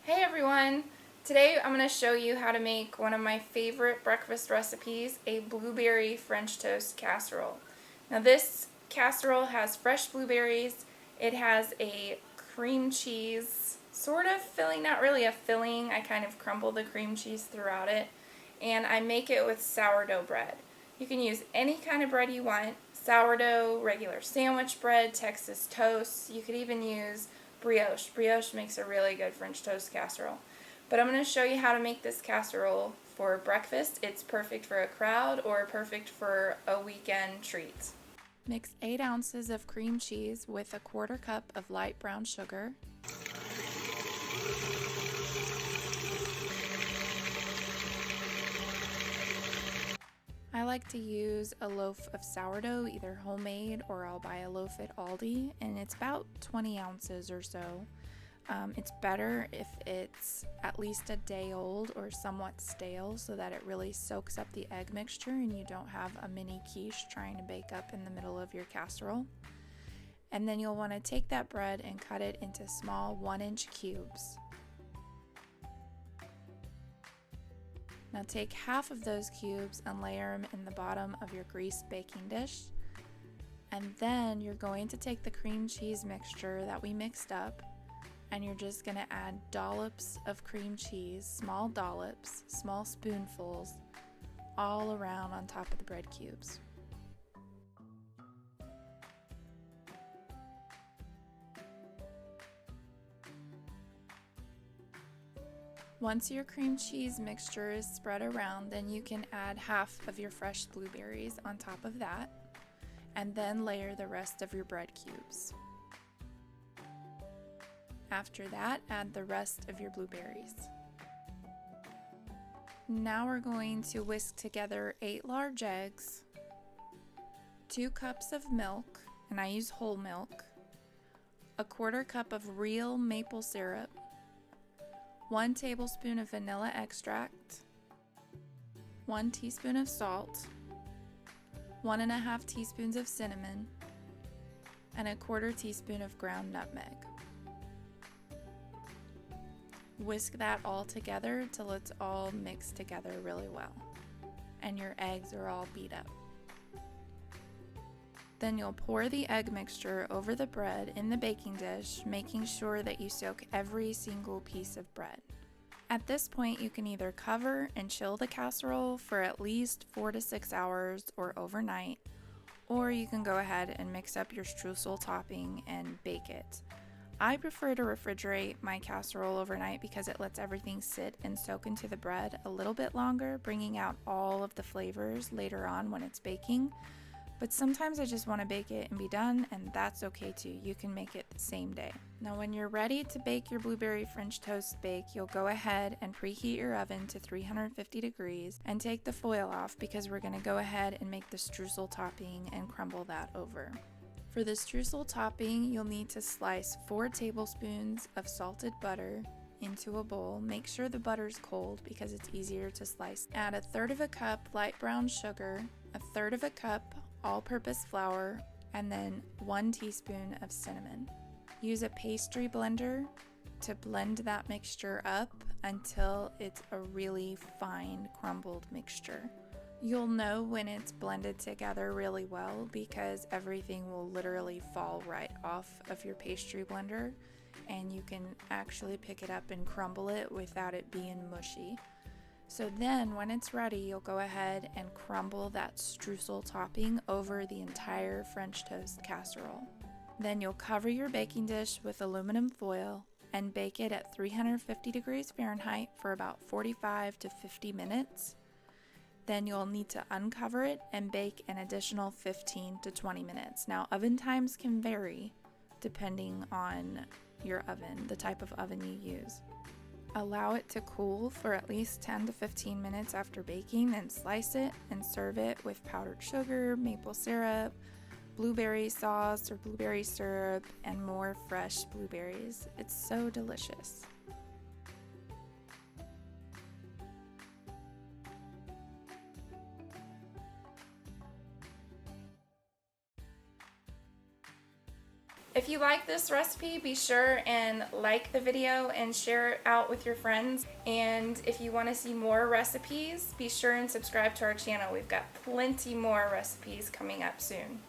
Hey everyone! Today I'm going to show you how to make one of my favorite breakfast recipes, a blueberry French toast casserole. Now this casserole has fresh blueberries, it has a cream cheese sort of filling, not really a filling, I kind of crumble the cream cheese throughout it, and I make it with sourdough bread. You can use any kind of bread you want, sourdough, regular sandwich bread, Texas toast, you could even use brioche. Brioche makes a really good French toast casserole. But I'm going to show you how to make this casserole for breakfast. It's perfect for a crowd or perfect for a weekend treat. Mix 8 ounces of cream cheese with a 1/4 cup of light brown sugar. I like to use a loaf of sourdough, either homemade or I'll buy a loaf at Aldi, and it's about 20 ounces or so. It's better if it's at least a day old or somewhat stale so that it really soaks up the egg mixture and you don't have a mini quiche trying to bake up in the middle of your casserole. And then you'll want to take that bread and cut it into small 1-inch cubes. Now take half of those cubes and layer them in the bottom of your greased baking dish. And then you're going to take the cream cheese mixture that we mixed up and you're just going to add dollops of cream cheese, small dollops, small spoonfuls, all around on top of the bread cubes. Once your cream cheese mixture is spread around, then you can add half of your fresh blueberries on top of that, and then layer the rest of your bread cubes. After that, add the rest of your blueberries. Now we're going to whisk together 8 large eggs, 2 cups of milk, and I use whole milk, a 1/4 cup of real maple syrup, 1 tablespoon of vanilla extract, 1 teaspoon of salt, 1½ teaspoons of cinnamon, and a 1/4 teaspoon of ground nutmeg. Whisk that all together till it's all mixed together really well and your eggs are all beat up. Then you'll pour the egg mixture over the bread in the baking dish, making sure that you soak every single piece of bread. At this point, you can either cover and chill the casserole for at least 4 to 6 hours or overnight, or you can go ahead and mix up your streusel topping and bake it. I prefer to refrigerate my casserole overnight because it lets everything sit and soak into the bread a little bit longer, bringing out all of the flavors later on when it's baking. But sometimes I just want to bake it and be done, and that's okay too. You can make it the same day. Now when you're ready to bake your blueberry French toast bake, you'll go ahead and preheat your oven to 350 degrees and take the foil off because we're going to go ahead and make the streusel topping and crumble that over. For the streusel topping, you'll need to slice 4 tablespoons of salted butter into a bowl. Make sure the butter's cold because it's easier to slice. Add 1/3 cup light brown sugar, 1/3 cup all-purpose flour, and then 1 teaspoon of cinnamon. Use a pastry blender to blend that mixture up until it's a really fine crumbled mixture. You'll know when it's blended together really well because everything will literally fall right off of your pastry blender and you can actually pick it up and crumble it without it being mushy. So then when it's ready, you'll go ahead and crumble that streusel topping over the entire French toast casserole. Then you'll cover your baking dish with aluminum foil and bake it at 350 degrees Fahrenheit for about 45 to 50 minutes. Then you'll need to uncover it and bake an additional 15 to 20 minutes. Now, oven times can vary depending on your oven, the type of oven you use. Allow it to cool for at least 10 to 15 minutes after baking, then slice it and serve it with powdered sugar, maple syrup, blueberry sauce or blueberry syrup, and more fresh blueberries. It's so delicious. If you like this recipe, be sure and like the video and share it out with your friends. And if you want to see more recipes, be sure and subscribe to our channel. We've got plenty more recipes coming up soon.